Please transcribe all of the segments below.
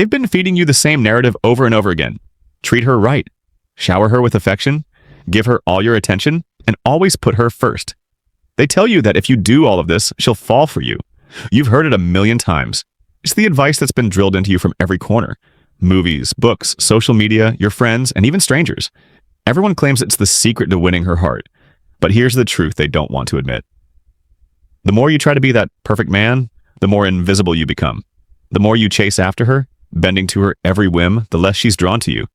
They've been feeding you the same narrative over and over again. Treat her right. Shower her with affection. Give her all your attention, and always put her first. They tell you that if you do all of this, she'll fall for you. You've heard it a million times. It's the advice that's been drilled into you from every corner. Movies, books, social media, your friends, and even strangers. Everyone claims it's the secret to winning her heart. But here's the truth they don't want to admit. The more you try to be that perfect man, the more invisible you become. The more you chase after her, bending to her every whim, the less she's drawn to you.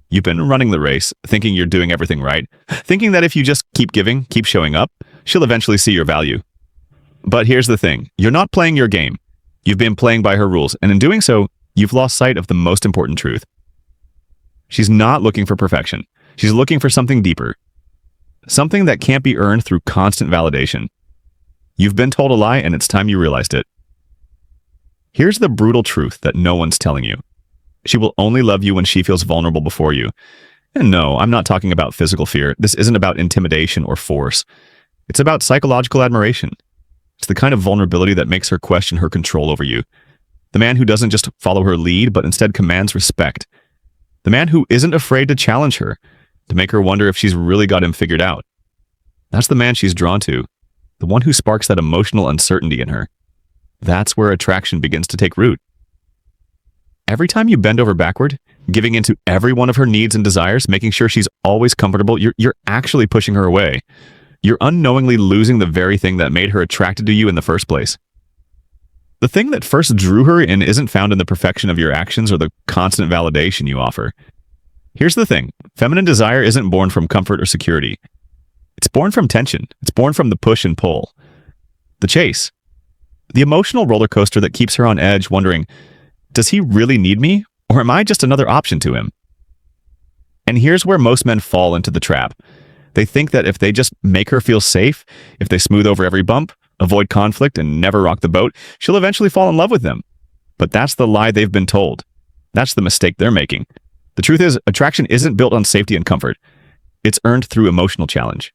You've been running the race, thinking you're doing everything right, thinking that if you just keep giving, keep showing up, she'll eventually see your value. But here's the thing, you're not playing your game. You've been playing by her rules, and in doing so, you've lost sight of the most important truth. She's not looking for perfection. She's looking for something deeper. Something that can't be earned through constant validation. You've been told a lie, and it's time you realized it. Here's the brutal truth that no one's telling you. She will only love you when she feels vulnerable before you. And no, I'm not talking about physical fear. This isn't about intimidation or force. It's about psychological admiration. It's the kind of vulnerability that makes her question her control over you. The man who doesn't just follow her lead, but instead commands respect. The man who isn't afraid to challenge her, to make her wonder if she's really got him figured out. That's the man she's drawn to. The one who sparks that emotional uncertainty in her. That's where attraction begins to take root. Every time you bend over backward, giving into every one of her needs and desires, making sure she's always comfortable, you're actually pushing her away. You're unknowingly losing the very thing that made her attracted to you in the first place. The thing that first drew her in isn't found in the perfection of your actions or the constant validation you offer. Here's the thing, feminine desire isn't born from comfort or security. It's born from tension. It's born from the push and pull. The chase. The emotional roller coaster that keeps her on edge, wondering, does he really need me, or am I just another option to him? And here's where most men fall into the trap. They think that if they just make her feel safe, if they smooth over every bump, avoid conflict, and never rock the boat, she'll eventually fall in love with them. But that's the lie they've been told. That's the mistake they're making. The truth is, attraction isn't built on safety and comfort. It's earned through emotional challenge.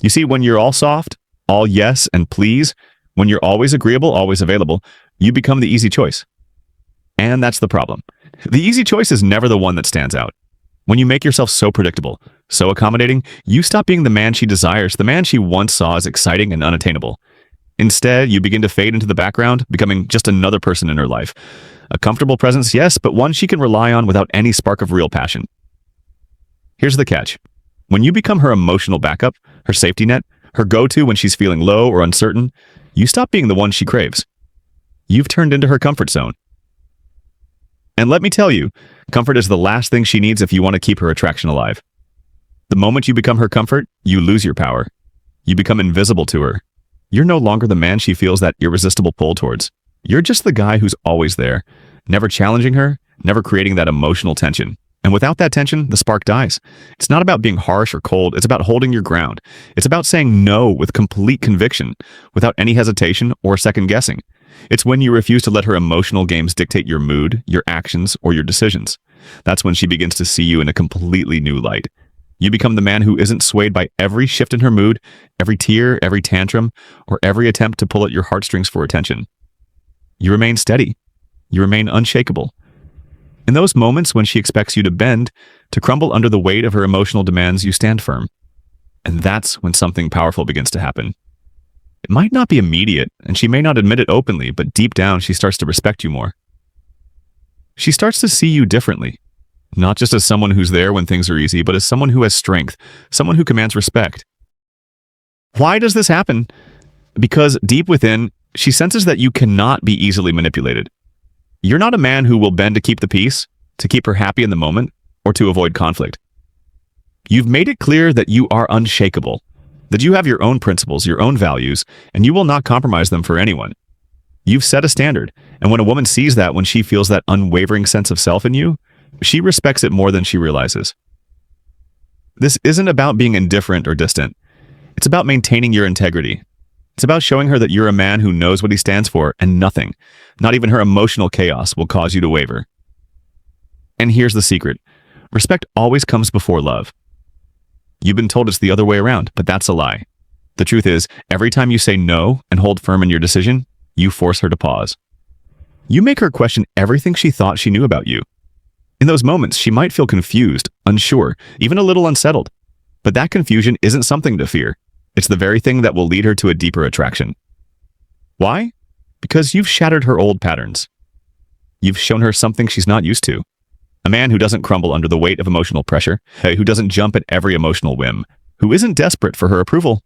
You see, when you're all soft, all yes and please, when you're always agreeable, always available, you become the easy choice. And that's the problem. The easy choice is never the one that stands out. When you make yourself so predictable, so accommodating, you stop being the man she desires, the man she once saw as exciting and unattainable. Instead, you begin to fade into the background, becoming just another person in her life. A comfortable presence, yes, but one she can rely on without any spark of real passion. Here's the catch. When you become her emotional backup, her safety net, her go-to when she's feeling low or uncertain, you stop being the one she craves. You've turned into her comfort zone. And let me tell you, comfort is the last thing she needs if you want to keep her attraction alive. The moment you become her comfort, you lose your power. You become invisible to her. You're no longer the man she feels that irresistible pull towards. You're just the guy who's always there, never challenging her, never creating that emotional tension. And without that tension, the spark dies. It's not about being harsh or cold. It's about holding your ground. It's about saying no with complete conviction, without any hesitation or second guessing. It's when you refuse to let her emotional games dictate your mood, your actions, or your decisions. That's when she begins to see you in a completely new light. You become the man who isn't swayed by every shift in her mood, every tear, every tantrum, or every attempt to pull at your heartstrings for attention. You remain steady. You remain unshakable. In those moments when she expects you to bend, to crumble under the weight of her emotional demands, you stand firm. And that's when something powerful begins to happen. It might not be immediate, and she may not admit it openly, but deep down she starts to respect you more. She starts to see you differently, not just as someone who's there when things are easy, but as someone who has strength, someone who commands respect. Why does this happen? Because deep within, she senses that you cannot be easily manipulated. You're not a man who will bend to keep the peace, to keep her happy in the moment, or to avoid conflict. You've made it clear that you are unshakable, that you have your own principles, your own values, and you will not compromise them for anyone. You've set a standard, and when a woman sees that, when she feels that unwavering sense of self in you, she respects it more than she realizes. This isn't about being indifferent or distant. It's about maintaining your integrity. It's about showing her that you're a man who knows what he stands for, and nothing, not even her emotional chaos, will cause you to waver. And here's the secret. Respect always comes before love. You've been told it's the other way around, but that's a lie. The truth is, every time you say no and hold firm in your decision, you force her to pause. You make her question everything she thought she knew about you. In those moments, she might feel confused, unsure, even a little unsettled. But that confusion isn't something to fear. It's the very thing that will lead her to a deeper attraction. Why? Because you've shattered her old patterns. You've shown her something she's not used to. A man who doesn't crumble under the weight of emotional pressure, who doesn't jump at every emotional whim, who isn't desperate for her approval.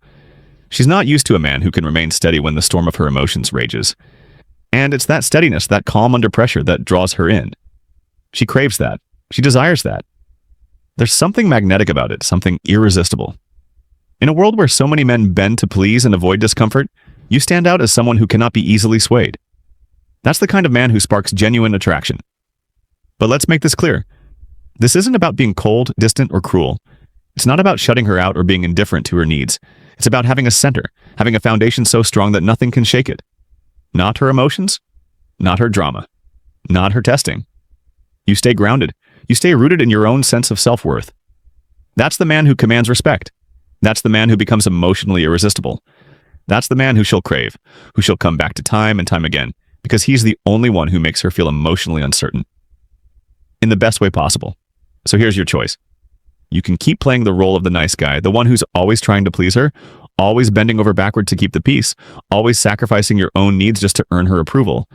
She's not used to a man who can remain steady when the storm of her emotions rages. And it's that steadiness, that calm under pressure, that draws her in. She craves that. She desires that. There's something magnetic about it, something irresistible. In a world where so many men bend to please and avoid discomfort, you stand out as someone who cannot be easily swayed. That's the kind of man who sparks genuine attraction. But let's make this clear. This isn't about being cold, distant, or cruel. It's not about shutting her out or being indifferent to her needs. It's about having a center, having a foundation so strong that nothing can shake it. Not her emotions, not her drama, not her testing. You stay grounded. You stay rooted in your own sense of self-worth. That's the man who commands respect. That's the man who becomes emotionally irresistible. That's the man who she'll crave, who she'll come back to time and time again, because he's the only one who makes her feel emotionally uncertain. In the best way possible. So here's your choice. You can keep playing the role of the nice guy, the one who's always trying to please her, always bending over backward to keep the peace, always sacrificing your own needs just to earn her approval.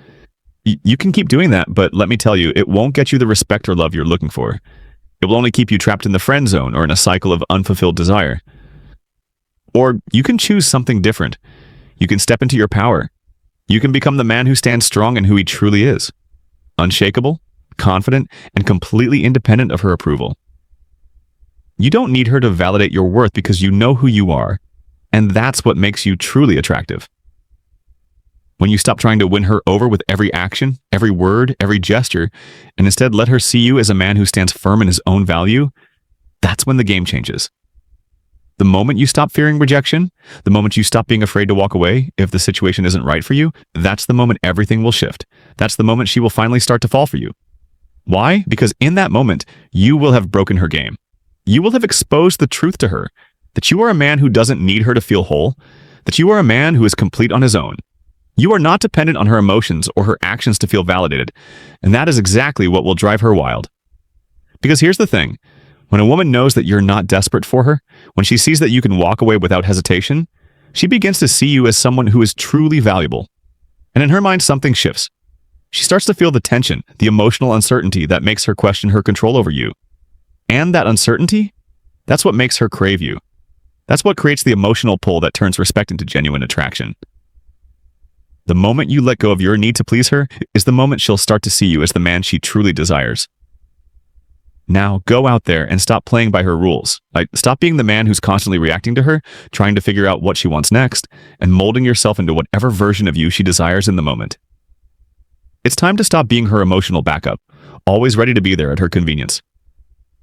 You can keep doing that, but let me tell you, it won't get you the respect or love you're looking for. It will only keep you trapped in the friend zone or in a cycle of unfulfilled desire. Or you can choose something different. You can step into your power. You can become the man who stands strong in who he truly is. Unshakable, confident, and completely independent of her approval. You don't need her to validate your worth because you know who you are, and that's what makes you truly attractive. When you stop trying to win her over with every action, every word, every gesture, and instead let her see you as a man who stands firm in his own value, that's when the game changes. The moment you stop fearing rejection, the moment you stop being afraid to walk away if the situation isn't right for you, that's the moment everything will shift. That's the moment she will finally start to fall for you. Why? Because in that moment, you will have broken her game. You will have exposed the truth to her, that you are a man who doesn't need her to feel whole, that you are a man who is complete on his own. You are not dependent on her emotions or her actions to feel validated, and that is exactly what will drive her wild. Because here's the thing, when a woman knows that you're not desperate for her, when she sees that you can walk away without hesitation, she begins to see you as someone who is truly valuable. And in her mind, something shifts. She starts to feel the tension, the emotional uncertainty that makes her question her control over you. And that uncertainty, that's what makes her crave you. That's what creates the emotional pull that turns respect into genuine attraction. The moment you let go of your need to please her is the moment she'll start to see you as the man she truly desires. Now, go out there and stop playing by her rules. Stop being the man who's constantly reacting to her, trying to figure out what she wants next, and molding yourself into whatever version of you she desires in the moment. It's time to stop being her emotional backup, always ready to be there at her convenience.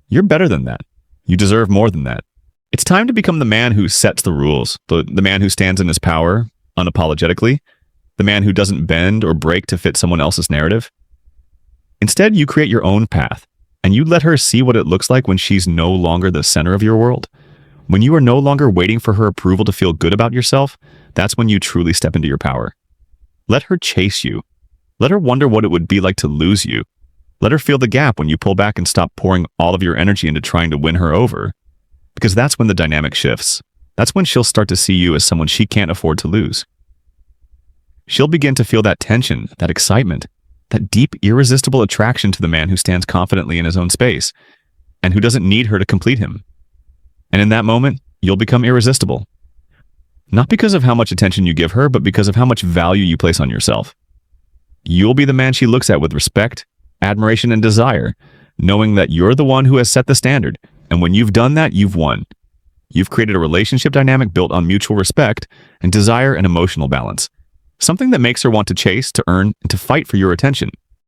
You're better than that. You deserve more than that. It's time to become the man who sets the rules, the man who stands in his power, unapologetically, the man who doesn't bend or break to fit someone else's narrative. Instead, you create your own path, and you let her see what it looks like when she's no longer the center of your world. When you are no longer waiting for her approval to feel good about yourself, that's when you truly step into your power. Let her chase you. Let her wonder what it would be like to lose you. Let her feel the gap when you pull back and stop pouring all of your energy into trying to win her over. Because that's when the dynamic shifts. That's when she'll start to see you as someone she can't afford to lose. She'll begin to feel that tension, that excitement, that deep, irresistible attraction to the man who stands confidently in his own space and who doesn't need her to complete him. And in that moment, you'll become irresistible. Not because of how much attention you give her, but because of how much value you place on yourself. You'll be the man she looks at with respect, admiration, and desire, knowing that you're the one who has set the standard, and when you've done that, you've won. You've created a relationship dynamic built on mutual respect and desire and emotional balance. Something that makes her want to chase, to earn, and to fight for your attention.